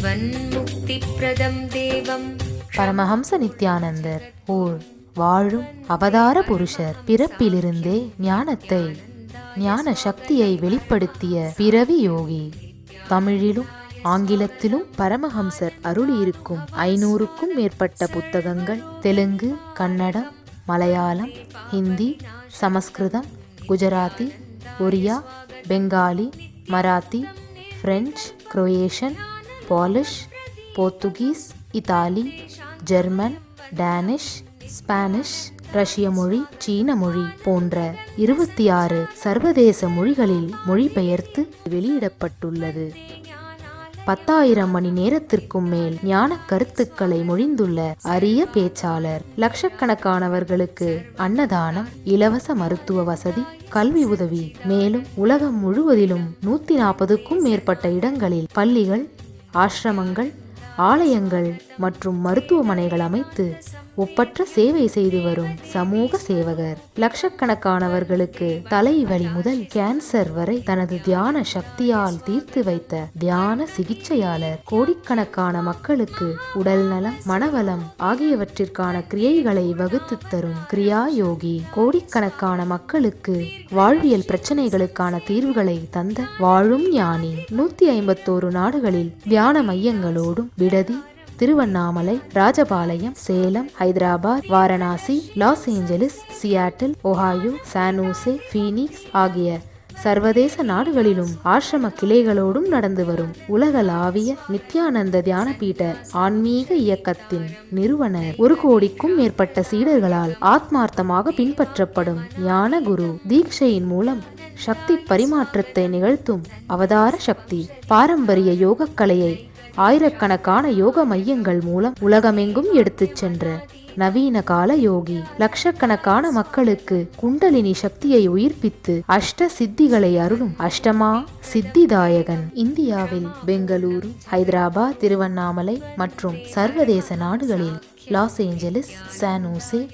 ஜீவன்முக்திப்ரதம் தேவம். பரமஹம்ச நித்யானந்தர் ஓர் வாழும் அவதார புருஷர். பிறப்பிலிருந்தே ஞான சக்தியை வெளிப்படுத்திய பிறவி யோகி. தமிழிலும் ஆங்கிலத்திலும் பரமஹம்சர் அருளியிருக்கும் 500க்கும் மேற்பட்ட புத்தகங்கள் Telugu, Kannada, Malayalam, Hindi, Sanskrit, Gujarati, Oriya, Bengali, Marathi, French, Croatian, Polish, Portuguese, Italy, German, Danish, Spanish, ரஷ்ய மொழி, சீன மொழி போன்ற 26 சர்வதேச மொழிகளில் மொழிபெயர்த்து வெளியிடப்பட்டுள்ளது. 10,000 மணி நேரத்திற்கும் மேல் ஞான கருத்துக்களை மொழிந்துள்ள அரிய பேச்சாளர். லட்சக்கணக்கானவர்களுக்கு அன்னதானம், இலவச மருத்துவ வசதி, கல்வி உதவி, மேலும் உலகம் முழுவதிலும் 140க்கும் மேற்பட்ட இடங்களில் பள்ளிகள், ஆசிரமங்கள், ஆலயங்கள் மற்றும் மருத்துவமனைகள் அமைத்து ஒப்பற்ற சேவை செய்து வரும் சமூக சேவகர். லட்சக்கணக்கானவர்களுக்கு தலைவலி முதல் கேன்சர் வரை தனது தியான சக்தியால் தீர்த்து வைத்த தியான சிகிச்சையாளர். கோடிக்கணக்கான மக்களுக்கு உடல் நலம், மனவளம் ஆகியவற்றிற்கான கிரியைகளை வகுத்து தரும் கிரியா யோகி. கோடிக்கணக்கான மக்களுக்கு வாழ்வியல் பிரச்சனைகளுக்கான தீர்வுகளை தந்த வாழும் ஞானி. 151 நாடுகளில் தியான மையங்களோடும் விடுதி, Tiruvannamalai, Rajapalayam, Salem, Hyderabad, Varanasi, loss Angeles, Seattle, Ohio, San Jose, Phoenix ஆகிய சர்வதேச நாடுகளிலும் ஆசிரம கிளைகளோடும் நடந்து வரும் உலகளாவிய நித்யானந்த தியானபீட ஆன்மீக இயக்கத்தின் நிறுவனர். 1 கோடிக்கும் மேற்பட்ட சீடர்களால் ஆத்மார்த்தமாக பின்பற்றப்படும் ஞான குரு. தீட்சையின் மூலம் சக்தி பரிமாற்றத்தை நிகழ்த்தும் அவதார சக்தி. பாரம்பரிய யோகக்கலையை ஆயிரக்கணக்கான யோக மையங்கள் மூலம் உலகமெங்கும் எடுத்துச் சென்ற நவீன கால யோகி. லட்சக்கணக்கான மக்களுக்கு குண்டலினி சக்தியை உயிர்ப்பித்து அஷ்ட சித்திகளை அருளும் அஷ்டமா சித்திதாயகன். இந்தியாவில் பெங்களூரு, ஹைதராபாத், திருவண்ணாமலை மற்றும் சர்வதேச நாடுகளில் Los Angeles, San Jose,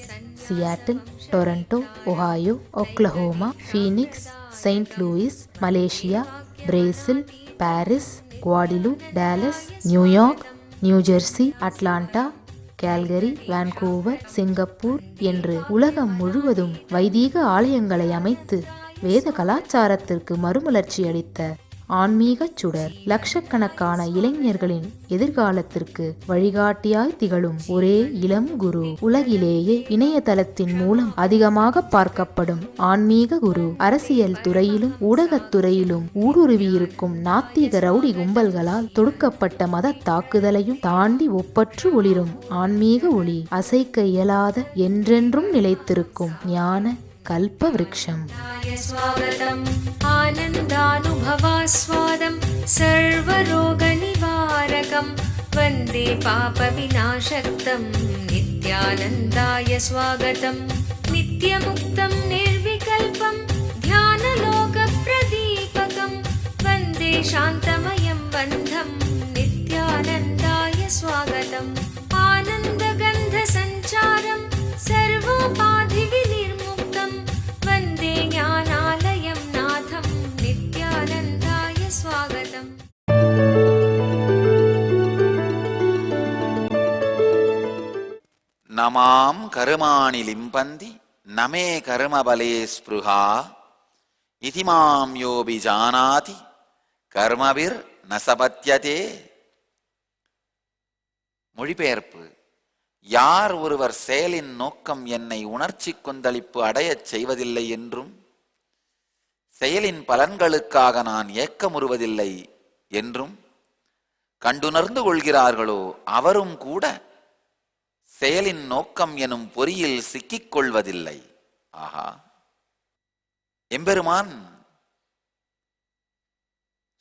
Seattle, Toronto, Ohio, Oklahoma, Phoenix, Saint Louis, Malaysia, Brazil, Paris, Guadeloupe, Dallas, New York, New Jersey, Atlanta, Calgary, Vancouver, Singapore என்று உலகம் முழுவதும் வைதீக ஆலயங்களை அமைத்து வேத கலாச்சாரத்திற்கு மறுமலர்ச்சி அளித்த ஆன்மீக சுடர். லட்சக்கணக்கான இளைஞர்களின் எதிர்காலத்திற்கு வழிகாட்டியாய் திகழும் ஒரே இளம் குரு. உலகிலேயே இணையதளத்தின் மூலம் அதிகமாக பார்க்கப்படும் ஆன்மீக குரு. அரசியல் துறையிலும் ஊடகத்துறையிலும் ஊடுருவியிருக்கும் நாத்திக ரவுடி கும்பல்களால் தொடுக்கப்பட்ட மத தாக்குதலையும் தாண்டி ஒப்பற்று ஒளிரும் ஆன்மீக ஒளி. அசைக்க இயலாத, என்றென்றும் நிலைத்திருக்கும் ஞான கல்ப விருட்சம். ஆனந்தானுபவாஸ்வாதம் சர்வரோக நிவாரகம் வந்தே பாப விநாசக்தம் நித்யானந்தாய ஸ்வாகதம். நித்யமுக்தம் நிர்விகல்பம் தியானலோக பிரதீபகம் வந்தே சாந்தமயம் பந்தம் நித்யானந்தாய ஸ்வாகதம். ஆனந்தகந்த சஞ்சாரம் சர்வோபாதி விநிர்முக்தம் வந்தே ஞானாலயம் நாதம் நித்யானந்தாய ஸ்வாகதம். நமாம் கருமாணி லிம்பந்தி நமே கர்மபலே ஸ்பிருஹா இதிமாம் யோபி ஜானாதி கர்மவிர் நசபத்யதே. மொழிபெயர்ப்பு: யார் ஒருவர் செயலின் நோக்கம் என்னை உணர்ச்சி கொந்தளிப்பு அடையச் செய்வதில்லை என்றும் செயலின் பலன்களுக்காக நான் ஏக்கமுறுவதில்லை என்றும் கண்டுணர்ந்து கொள்கிறார்களோ அவரும் கூட செயலின் நோக்கம் எனும் பொறியில் சிக்கிக் கொள்வதில்லை. ஆஹா! எம்பெருமான்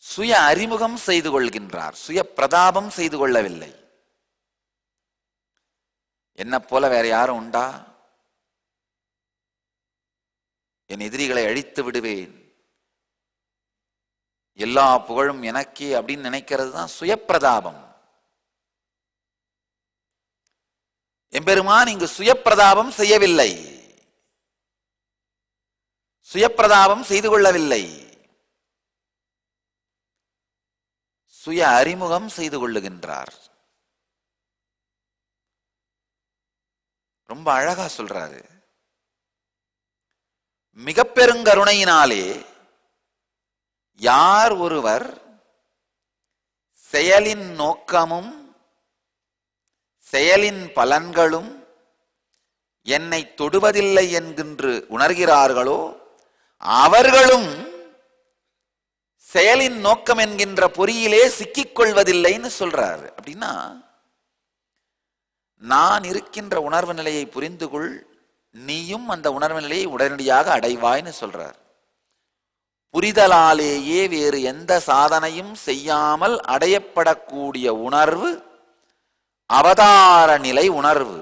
சுய அறிமுகம் செய்து கொள்கின்றார், சுய பிரதாபம் செய்து கொள்ளவில்லை. என்ன போல வேற யாரும் உண்டா? என் எதிரிகளை அழித்து விடுவேன், எல்லா புகழும் எனக்கே அப்படின்னு நினைக்கிறது தான் சுயப்பிரதாபம். எம்பெருமான் இங்கு சுயப்பிரதாபம் செய்யவில்லை, சுயப்பிரதாபம் செய்து கொள்ளவில்லை. சுய அறிமுகம் செய்து கொள்ளுகின்றார். ரொம்ப அழகா சொல்றாரு. மிக பெருங்கருணையினாலே யார் ஒருவர் செயலின் நோக்கமும் செயலின் பலன்களும் என்னை தொடுவதில்லை என்கின்று உணர்கிறார்களோ அவர்களும் செயலின் நோக்கம் என்கின்ற பொறியிலே சிக்கிக் கொள்வதில்லைன்னு சொல்றாரு. அப்படின்னா நான் இருக்கின்ற உணர்வு நிலையை புரிந்து கொள், நீயும் அந்த உணர்வு நிலையை உடனடியாக அடைவாய்னு சொல்றார். புரிதலாலேயே வேறு எந்த சாதனையும் செய்யாமல் அடையப்படக்கூடிய உணர்வு அவதார நிலை உணர்வு.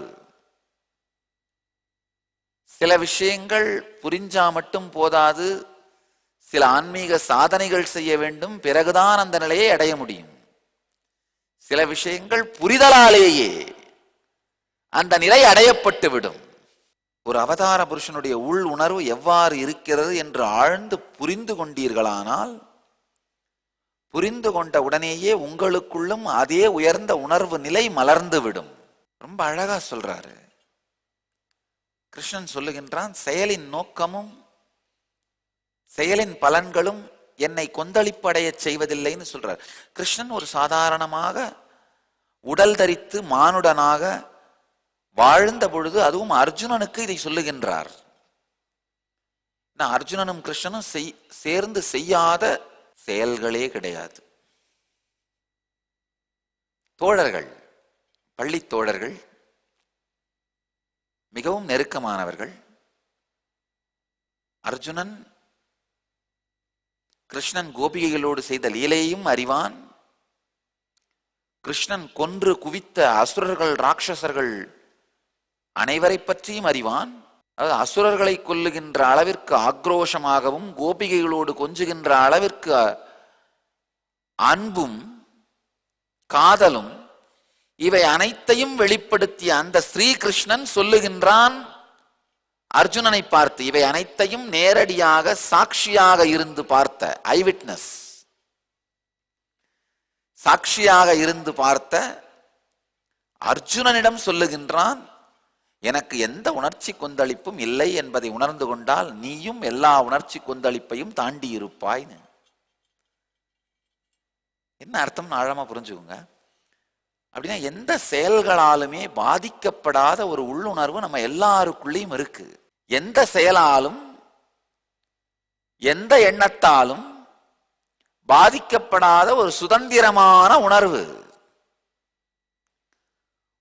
சில விஷயங்கள் புரிஞ்சா மட்டும் போதாது, சில ஆன்மீக சாதனைகள் செய்ய வேண்டும், பிறகுதான் அந்த நிலையை அடைய முடியும். சில விஷயங்கள் புரிதலாலேயே அந்த நிலை அடையப்பட்டு விடும். ஒரு அவதார புருஷனுடைய உள் உணர்வு எவ்வாறு இருக்கிறது என்று ஆழ்ந்து புரிந்து கொண்டீர்களானால், புரிந்து கொண்ட உடனேயே உங்களுக்குள்ளும் அதே உயர்ந்த உணர்வு நிலை மலர்ந்து விடும். ரொம்ப அழகா சொல்றாரு கிருஷ்ணன். சொல்லுகின்றான், செயலின் நோக்கமும் செயலின் பலன்களும் என்னை கொந்தளிப்படைய செய்வதில்லைன்னு சொல்றார். கிருஷ்ணன் ஒரு சாதாரணமாக உடல் தரித்து மானுடனாக வாழ்ந்த பொழுது, அதுவும் அர்ஜுனனுக்கு இதை சொல்லுகின்றார். அர்ஜுனனும் கிருஷ்ணனும் சேர்ந்து செய்யாத செயல்களே கிடையாது. தோழர்கள், பள்ளி தோழர்கள், மிகவும் நெருக்கமானவர்கள். அர்ஜுனன் கிருஷ்ணன் கோபிகைகளோடு செய்த லீலையையும் அறிவான். கிருஷ்ணன் கொன்று குவித்த அசுரர்கள், ராட்சசர்கள் அனைவரை பற்றியும் அறிவான். அதாவது அசுரர்களை கொல்லுகின்ற அளவிற்கு ஆக்ரோஷமாகவும் கோபிகைகளோடு கொஞ்சுகின்ற அளவிற்கு அன்பும் காதலும் இவை அனைத்தையும் வெளிப்படுத்திய அந்த ஸ்ரீகிருஷ்ணன் சொல்லுகின்றான் அர்ஜுனனை பார்த்து, இவை அனைத்தையும் நேரடியாக சாட்சியாக இருந்து பார்த்த ஐவிட்னஸ், சாட்சியாக இருந்து பார்த்த அர்ஜுனனிடம் சொல்லுகின்றான், எனக்கு எந்த உணர்ச்சி கொந்தளிப்பும் இல்லை என்பதை உணர்ந்து கொண்டால் நீயும் எல்லா உணர்ச்சி கொந்தளிப்பையும் தாண்டி இருப்பாய்னு. என்ன அர்த்தம்னு ஆழமா புரிஞ்சுக்கோங்க. அப்படின்னா எந்த செயல்களாலுமே பாதிக்கப்படாத ஒரு உள்ளுணர்வு நம்ம எல்லாருக்குள்ளேயும் இருக்கு. எந்த செயலாலும் எந்த எண்ணத்தாலும் பாதிக்கப்படாத ஒரு சுதந்திரமான உணர்வு,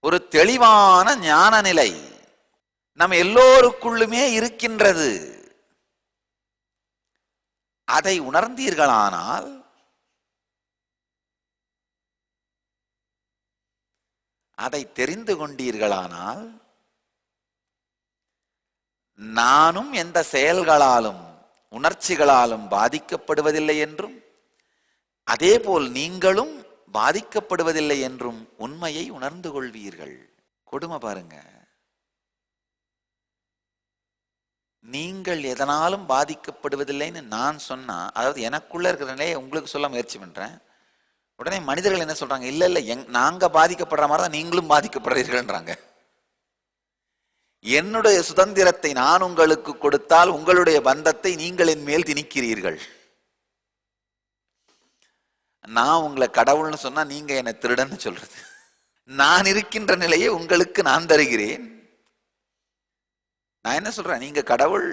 ஒரு தெளிவான ஞான நிலை நம்ம எல்லோருக்குள்ளுமே இருக்கின்றது. அதை உணர்ந்தீர்களானால் அதை தெரிந்து கொண்டீர்களானால் நானும் எந்த செயல்களாலும் உணர்ச்சிகளாலும் பாதிக்கப்படுவதில்லை என்றும் அதேபோல் நீங்களும் பாதிக்கப்படுவதில்லை என்றும் உண்மையை உணர்ந்து கொள்வீர்கள். கொடுமை பாருங்க. நீங்கள் எதனாலும் பாதிக்கப்படுவதில்லைன்னு நான் சொன்னா, அதாவது எனக்குள்ள இருக்கிற நிலையை உங்களுக்கு சொல்ல முயற்சி பண்றேன். உடனே மனிதர்கள் என்ன சொல்றாங்க, இல்ல இல்ல நாங்க பாதிக்கப்படுற மாதிரி தான் நீங்களும் பாதிக்கப்படுறீர்கள்ன்றாங்க. என்னுடைய சுதந்திரத்தை நான் உங்களுக்கு கொடுத்தால் உங்களுடைய பந்தத்தை நீங்கள் என் மேல் திணிக்கிறீர்கள். நான் உங்களை கடவுள்னு சொன்னா நீங்க என்ன திருடன்னு சொல்றது. நான் இருக்கின்ற நிலையை உங்களுக்கு நான் தருகிறேன். நான் என்ன சொல்றேன், நீங்க கடவுள்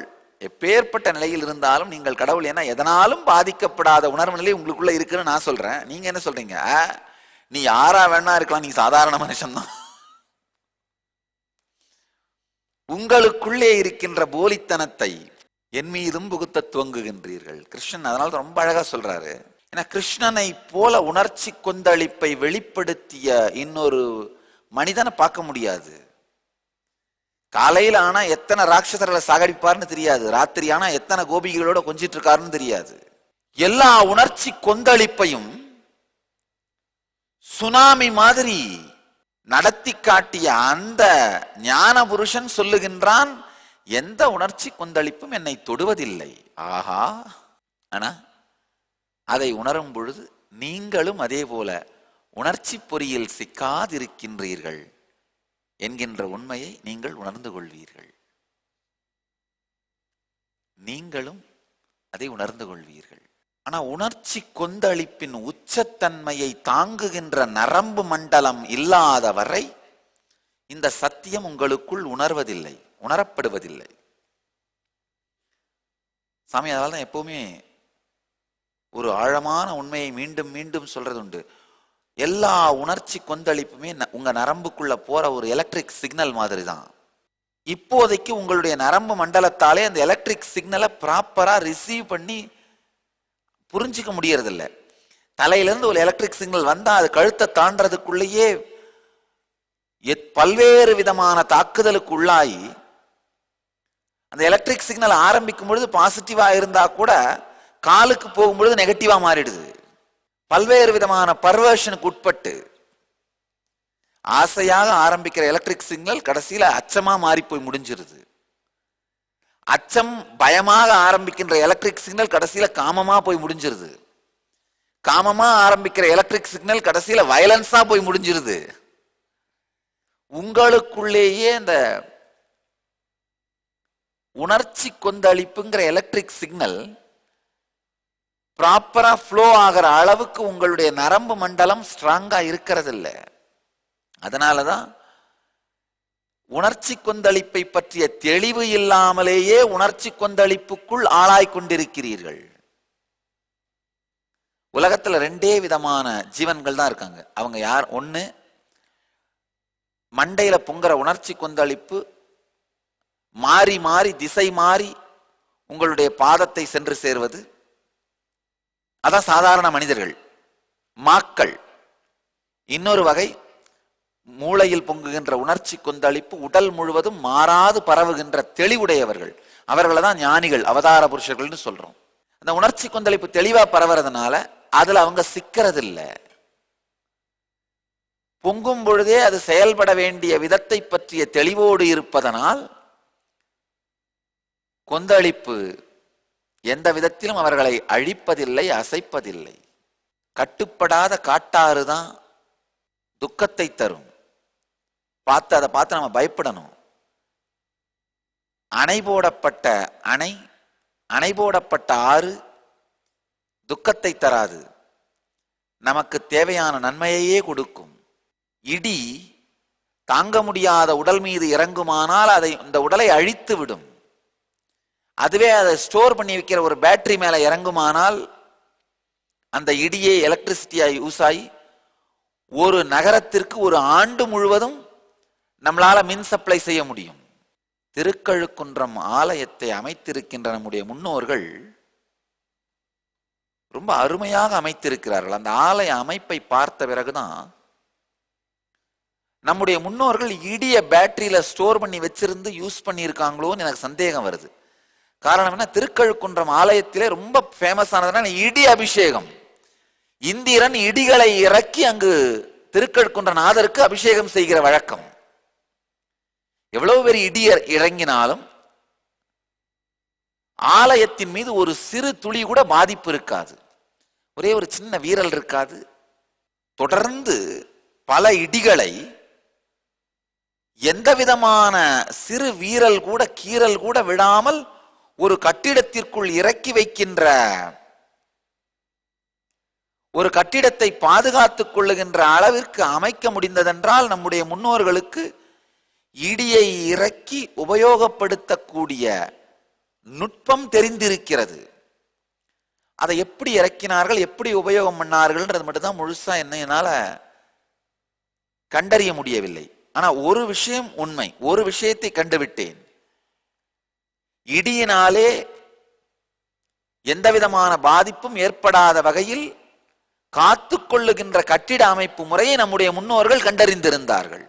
எப்பேற்பட்ட நிலையில் இருந்தாலும் நீங்கள் கடவுள், ஏன்னா எதனாலும் பாதிக்கப்படாத உணர்வு நிலை உங்களுக்குள்ள இருக்குன்னு நான் சொல்றேன். நீங்க என்ன சொல்றீங்க, நீ யாரா வேணா இருக்கலாம், நீ சாதாரண மனுஷன்தான். உங்களுக்குள்ளே இருக்கின்ற போலித்தனத்தை என் மீதும் புகுத்த துவங்குகின்றீர்கள். கிருஷ்ணன் அதனால ரொம்ப அழகா சொல்றாரு. ஏன்னா கிருஷ்ணனை போல உணர்ச்சி கொந்தளிப்பை வெளிப்படுத்திய இன்னொரு மனிதனை பார்க்க முடியாது. காலையில் ஆனா எத்தனை ராட்சசர்களை சாகடிப்பார்னு தெரியாது, ராத்திரி ஆனா எத்தனை கோபிகளோட கொஞ்சிட்டு இருக்காருன்னு தெரியாது. எல்லா உணர்ச்சி கொந்தளிப்பையும் சுனாமி மாதிரி நடத்தி காட்டிய அந்த ஞான புருஷன் சொல்லுகின்றான், எந்த உணர்ச்சி கொந்தளிப்பும் என்னை தொடுவதில்லை. ஆஹா! ஆனா அதை உணரும் பொழுது நீங்களும் அதே போல உணர்ச்சி பொறியில் சிக்காதிருக்கின்றீர்கள் என்கின்ற உண்மையை நீங்கள் உணர்ந்து கொள்வீர்கள். நீங்களும் அதை உணர்ந்து கொள்வீர்கள். ஆனா உணர்ச்சி கொந்தளிப்பின் உச்சத்தன்மையை தாங்குகின்ற நரம்பு மண்டலம் இல்லாத வரை இந்த சத்தியம் உங்களுக்குள் உணர்வதில்லை, உணரப்படுவதில்லை. சாமி அதனால தான் எப்பவுமே ஒரு ஆழமான உண்மையை மீண்டும் மீண்டும் சொல்றது உண்டு. எல்லா உணர்ச்சி கொந்தளிப்புமே உங்க நரம்புக்குள்ள போற ஒரு எலக்ட்ரிக் சிக்னல் மாதிரி தான். இப்போதைக்கு உங்களுடைய நரம்பு மண்டலத்தாலே அந்த எலக்ட்ரிக் சிக்னலை ப்ராப்பரா ரிசீவ் பண்ணி புரிஞ்சுக்க முடியறதில்ல. தலையிலிருந்து ஒரு எலக்ட்ரிக் சிக்னல் வந்தா அது கழுத்தை தாண்டறதுக்குள்ளேயே பல்வேறு விதமான தாக்குதலுக்கு உள்ளாகி அந்த எலக்ட்ரிக் சிக்னல் ஆரம்பிக்கும் பொழுது பாசிட்டிவா இருந்தா கூட காலுக்கு போகும்பொழுது நெகட்டிவா மாறிடுது. பல்வேறு விதமான பர்வர்ஷனுக்கு உட்பட்டு ஆசையாக ஆரம்பிக்கிற எலக்ட்ரிக் சிக்னல் கடைசியில அச்சமா மாறி போய் முடிஞ்சிருது. அச்சம் பயமாக ஆரம்பிக்கின்ற எலக்ட்ரிக் சிக்னல் கடைசியில காமமா போய் முடிஞ்சிருது. காமமா ஆரம்பிக்கிற எலக்ட்ரிக் சிக்னல் கடைசியில வயலன்ஸா போய் முடிஞ்சிருது. உங்களுக்குள்ளேயே இந்த உணர்ச்சி கொந்தளிப்புங்கிற எலக்ட்ரிக் சிக்னல் ப்ராப்பரா ஃப்ளோ ஆகிற அளவுக்கு உங்களுடைய நரம்பு மண்டலம் ஸ்ட்ராங்கா இருக்கிறது இல்லை. அதனாலதான் உணர்ச்சி கொந்தளிப்பை பற்றிய தெளிவு இல்லாமலேயே உணர்ச்சி கொந்தளிப்புக்குள் ஆளாய் கொண்டிருக்கிறீர்கள். உலகத்துல ரெண்டே விதமான ஜீவன்கள் தான் இருக்காங்க. அவங்க யார்? ஒண்ணு மண்டையில பொங்குற உணர்ச்சி கொந்தளிப்பு மாறி மாறி திசை மாறி உங்களுடைய பாதத்தை சென்று சேர்வது, அதான் சாதாரண மனிதர்கள், மாக்கள். இன்னொரு வகை மூளையில் பொங்குகின்ற உணர்ச்சி கொந்தளிப்பு உடல் முழுவதும் மாறாது பரவுகின்ற தெளிவுடையவர்கள். அவர்களை தான் ஞானிகள், அவதார புருஷர்கள்னு சொல்றோம். அந்த உணர்ச்சி கொந்தளிப்பு தெளிவா பரவுறதுனால அதுல அவங்க சிக்கிறது இல்லை. பொங்கும் பொழுதே அது செயல்பட வேண்டிய விதத்தை பற்றிய தெளிவோடு இருப்பதனால் கொந்தளிப்பு எந்த விதத்திலும் அவர்களை அழிப்பதில்லை, அசைப்பதில்லை. கட்டுப்படாத காட்டாறு தான் துக்கத்தை தரும். அதை பார்த்து நம்ம பயப்படணும். அணை போடப்பட்ட ஆறு துக்கத்தை தராது, நமக்கு தேவையான நன்மையையே கொடுக்கும். இடி தாங்க முடியாத உடல் மீது இறங்குமானால் அதை இந்த உடலை அழித்து விடும். அதுவே அதை ஸ்டோர் பண்ணி வைக்கிற ஒரு பேட்டரி மேல இறங்குமானால் அந்த இடியே எலக்ட்ரிசிட்டியா யூஸ் ஆகி ஒரு நகரத்திற்கு ஒரு ஆண்டு முழுவதும் நம்மளால மின் சப்ளை செய்ய முடியும். திருக்கழுக்குன்றம் ஆலயத்தை அமைத்திருக்கின்ற நம்முடைய முன்னோர்கள் ரொம்ப அருமையாக அமைத்திருக்கிறார்கள். அந்த ஆலய அமைப்பை பார்த்த பிறகுதான் நம்முடைய முன்னோர்கள் இடிய பேட்டரியில ஸ்டோர் பண்ணி வச்சிருந்து யூஸ் பண்ணி இருக்காங்களோன்னு எனக்கு சந்தேகம் வருது. காரணம் என்ன? திருக்கழுக்குன்றம் ஆலயத்திலே ரொம்ப ஃபேமஸ் ஆனதுனால இடி அபிஷேகம். இந்திரன் இடிகளை இறக்கி அங்கு திருக்கழுக்குன்றநாதருக்கு அபிஷேகம் செய்கிற வழக்கம். எவ்வளவு பெரிய இடி இறங்கினாலும் ஆலயத்தின் மீது ஒரு சிறு துளி கூட பாதிப்பு இருக்காது. ஒரே ஒரு சின்ன வீரல் இருக்காது. தொடர்ந்து பல இடிகளை எந்த விதமான சிறு வீரல் கூட கீறல் கூட விடாமல் ஒரு கட்டிடத்திற்குள் இறக்கி வைக்கின்ற, ஒரு கட்டிடத்தை பாதுகாத்துக் கொள்ளுகின்ற அளவிற்கு அமைக்க முடிந்ததென்றால் நம்முடைய முன்னோர்களுக்கு இடியை இறக்கி உபயோகப்படுத்தக்கூடிய நுட்பம் தெரிந்திருக்கிறது. அதை எப்படி இறக்கினார்கள், எப்படி உபயோகம் பண்ணார்கள்ன்றது மட்டும்தான் முழுசா என்னால கண்டறிய முடியவில்லை. ஆனா ஒரு விஷயம் உண்மை, ஒரு விஷயத்தை கண்டுவிட்டேன். இடியினாலே எந்த விதமான பாதிப்பும் ஏற்படாத வகையில் காத்து கொள்ளுகின்ற கட்டிட அமைப்பு முறையை நம்முடைய முன்னோர்கள் கண்டறிந்திருந்தார்கள்.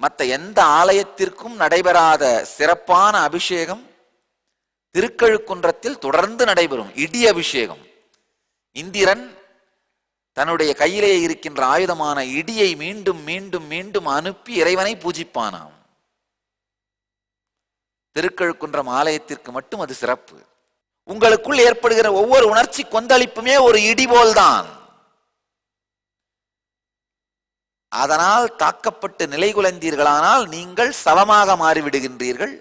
மற்ற எந்த ஆலயத்திற்கும் நடைபெறாத சிறப்பான அபிஷேகம் திருக்கழுக்குன்றத்தில் தொடர்ந்து நடைபெறும். இடி அபிஷேகம். இந்திரன் தன்னுடைய கையிலே இருக்கின்ற ஆயுதமான இடியை மீண்டும் மீண்டும் மீண்டும் அனுப்பி இறைவனை பூஜிப்பானாம். திருக்கழுக்குன்றம் ஆலயத்திற்கு மட்டும் அது சிறப்பு. உங்களுக்குள் ஏற்படுகிற ஒவ்வொரு உணர்ச்சி கொந்தளிப்புமே ஒரு இடிபோல்தான். அதனால் தாக்கப்பட்டு நிலைகுலைந்தீர்களானால் நீங்கள் சவமாக மாறிவிடுகின்றீர்கள்.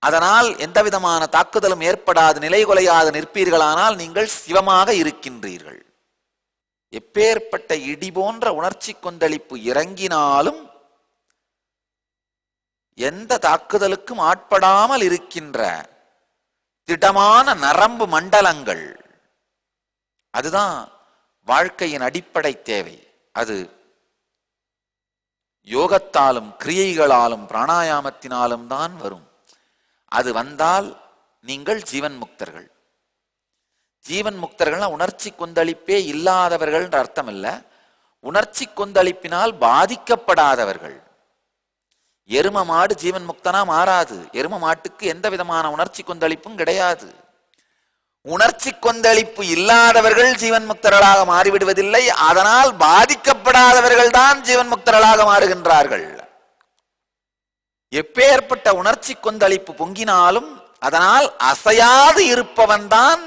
அதனால் எந்த விதமான தாக்குதலும் ஏற்படாது நிலைகுலையாது நிற்பீர்களானால் நீங்கள் சிவமாக இருக்கின்றீர்கள். எப்பேற்பட்ட இடி போன்ற உணர்ச்சி கொந்தளிப்பு இறங்கினாலும் எந்த தாக்குதலுக்கும் ஆட்படாமல் இருக்கின்ற திடமான நரம்பு மண்டலங்கள், அதுதான் வாழ்க்கையின் அடிப்படை தேவை. அது யோகத்தாலும் கிரியைகளாலும் பிராணாயாமத்தினாலும் தான் வரும். அது வந்தால் நீங்கள் ஜீவன் முக்தர்கள். ஜீவன் முக்தர்கள் உணர்ச்சி கொந்தளிப்பே இல்லாதவர்கள் என்ற அர்த்தம் இல்ல, உணர்ச்சி கொந்தளிப்பினால் பாதிக்கப்படாதவர்கள். எரும மாடு ஜீவன் முக்தனா மாறாது. எரும மாட்டுக்கு எந்த விதமான உணர்ச்சி கொந்தளிப்பும் கிடையாது. உணர்ச்சி கொந்தளிப்பு இல்லாதவர்கள் ஜீவன் முக்தர்களாக மாறிவிடுவதில்லை. அதனால் பாதிக்கப்படாதவர்கள் தான் ஜீவன் முக்தர்களாக மாறுகின்றார்கள். எப்பேற்பட்ட உணர்ச்சி கொந்தளிப்பு பொங்கினாலும் அதனால் அசையாது இருப்பவன் தான்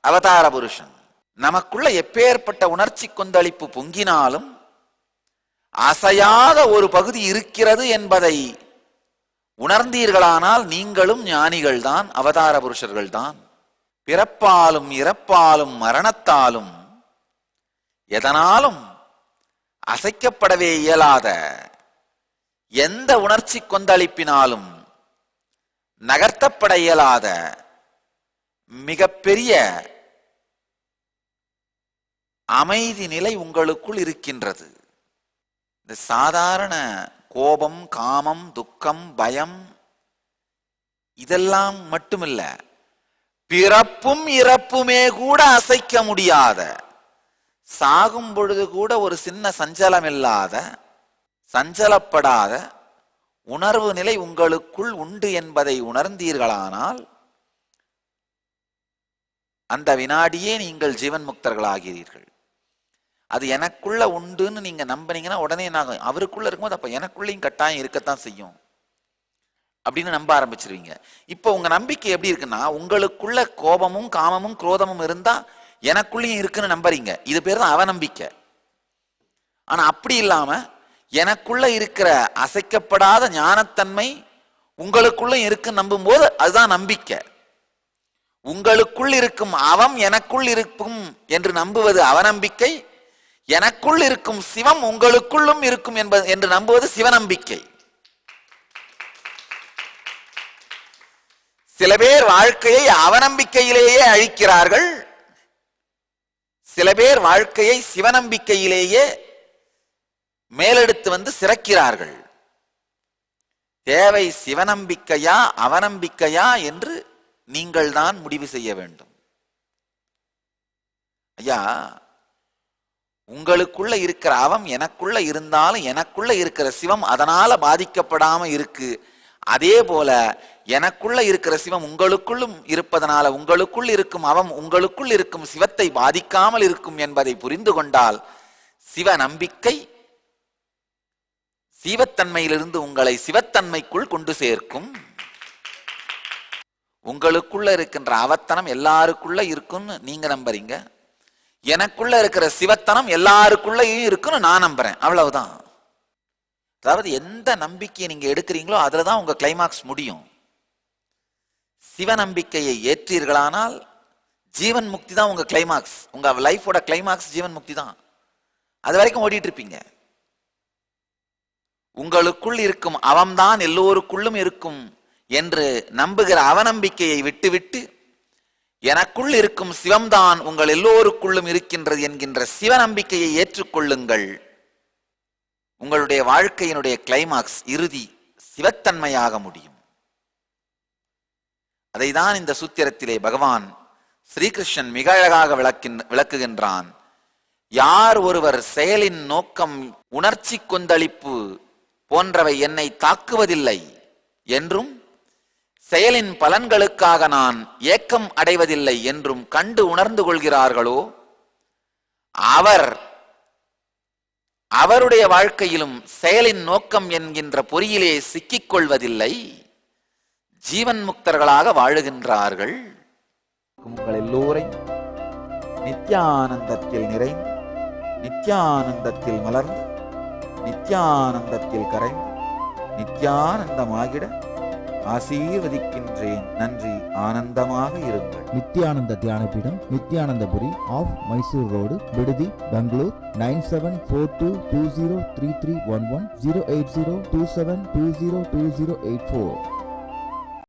அவதார புருஷன். நமக்குள்ள எப்பேற்பட்ட உணர்ச்சி கொந்தளிப்பு பொங்கினாலும் அசையாத ஒரு பகுதி இருக்கிறது என்பதை உணர்ந்தீர்களானால் நீங்களும் ஞானிகள் தான், அவதார புருஷர்கள் தான். பிறப்பாலும் இறப்பாலும் மரணத்தாலும் எதனாலும் அசைக்கப்படவே இயலாத எந்த உணர்ச்சி கொந்தளிப்பினாலும் நகர்த்தப்பட இயலாத மிகப்பெரிய அமைதி நிலை உங்களுக்குள் இருக்கின்றது. இந்த சாதாரண கோபம், காமம், துக்கம், பயம் இதெல்லாம் மட்டுமில்ல, பிறப்பும் இறப்புமே கூட அசைக்க முடியாத, சாகும் பொழுது கூட ஒரு சின்ன சஞ்சலம் இல்லாத, சஞ்சலப்படாத உணர்வு நிலை உங்களுக்குள் உண்டு என்பதை உணர்ந்தீர்களானால் அந்த வினாடியே நீங்கள் ஜீவன் முக்தர்களாகிறீர்கள். அது எனக்குள்ள உண்டுன்னு நீங்க நம்பினீங்கன்னா உடனே நான் அவருக்குள்ள இருக்கும்போது அப்ப எனக்குள்ளேயும் கட்டாயம் இருக்கத்தான் செய்யும் அப்படின்னு நம்ப ஆரம்பிச்சிருவீங்க. இப்ப உங்க நம்பிக்கை எப்படி இருக்குன்னா, உங்களுக்குள்ள கோபமும் காமமும் குரோதமும் இருந்தா எனக்குள்ளேயும் இருக்குன்னு நம்புறீங்க. இது பேர் தான் அவநம்பிக்கை. ஆனா அப்படி இல்லாம எனக்குள்ள இருக்கிற அசைக்கப்படாத ஞானத்தன்மை உங்களுக்குள்ள இருக்குன்னு நம்பும் போது அதுதான் நம்பிக்கை. உங்களுக்குள் இருக்கும் அவம் எனக்குள் இருக்கும் என்று நம்புவது அவநம்பிக்கை. எனக்குள் இருக்கும் சிவம் உங்களுக்குள்ளும் இருக்கும் என்று நம்புவது சிவநம்பிக்கை. சில பேர் வாழ்க்கையை அவநம்பிக்கையிலேயே அழிக்கிறார்கள், சில பேர் வாழ்க்கையை சிவநம்பிக்கையிலேயே மேலெடுத்து வந்து சிறக்கிறார்கள். தேவை சிவநம்பிக்கையா அவநம்பிக்கையா என்று நீங்கள் தான் முடிவு செய்ய வேண்டும். ஐயா, உங்களுக்குள்ள இருக்கிற அவம் எனக்குள்ள இருந்தாலும் எனக்குள்ள இருக்கிற சிவம் அதனால பாதிக்கப்படாம இருக்கு. அதே போல எனக்குள்ள இருக்கிற சிவம் உங்களுக்குள்ளும் இருப்பதனால உங்களுக்குள் இருக்கும் அவம் உங்களுக்குள் இருக்கும் சிவத்தை பாதிக்காமல் இருக்கும் என்பதை புரிந்து கொண்டால் சிவ நம்பிக்கை சீவத்தன்மையிலிருந்து உங்களை சிவத்தன்மைக்குள் கொண்டு சேர்க்கும். உங்களுக்குள்ள இருக்கின்ற அவத்தனம் எல்லாருக்குள்ள இருக்குன்னு நீங்க நம்புறீங்க, எனக்குள்ள இருக்கிற சிவத்தனம் எல்லாருக்குள்ளயும் இருக்குன்னு நான் நம்புறேன். அவ்வளவுதான். அதாவது எந்த நம்பிக்கையை நீங்க எடுக்கிறீங்களோ அதுலதான் உங்க கிளைமாக்ஸ் முடியும். சிவ நம்பிக்கையை ஏற்றீர்களானால் ஜீவன் முக்தி தான் உங்க கிளைமாக்ஸ். உங்க லைஃபோட கிளைமாக்ஸ் ஜீவன் முக்தி தான். அது வரைக்கும் ஓடிட்டு இருப்பீங்க. உங்களுக்குள் இருக்கும் அவம்தான் எல்லோருக்குள்ளும் இருக்கும் என்று நம்புகிற அவநம்பிக்கையை விட்டுவிட்டு எனக்குள் இருக்கும் சிவம்தான் உங்கள் எல்லோருக்குள்ளும் இருக்கின்றது என்கின்ற சிவநம்பிக்கையை ஏற்றுக்கொள்ளுங்கள். உங்களுடைய வாழ்க்கையினுடைய கிளைமாக்ஸ் இறுதி சிவத்தன்மையாக முடியும். அதைதான் இந்த சூத்திரத்திலே பகவான் ஸ்ரீகிருஷ்ணன் மிக அழகாக விளக்குகின்றான். யார் ஒருவர் செயலின் நோக்கம் உணர்ச்சி கொந்தளிப்பு போன்றவை என்னை தாக்குவதில்லை என்றும் செயலின் பலன்களுக்காக நான் ஏக்கம் அடைவதில்லை என்றும் கண்டு உணர்ந்து கொள்கிறார்களோ அவருடைய வாழ்க்கையிலும் செயலின் நோக்கம் என்கின்ற பொறியிலே சிக்கிக் கொள்வதில்லை, ஜீவன் முக்தர்களாக வாழுகின்றார்கள். கேட்டுக்கொண்டிருக்கும் உங்கள் எல்லோரையும் நித்யானந்தத்தில் நிறைந்து, நித்யானந்தத்தில் மலர்ந்து, நித்யானந்தத்தில் கரைந்து, நித்யானந்தமாகிட ஆசீர்வதிக்கின்றேன். நன்றி. ஆனந்தமாக இருங்கள். நித்யானந்த தியானபீடம், நித்யானந்தபுரி ஆஃப் மைசூர் ரோடு, விடுதி, பெங்களூர். 9742203311 08027202084.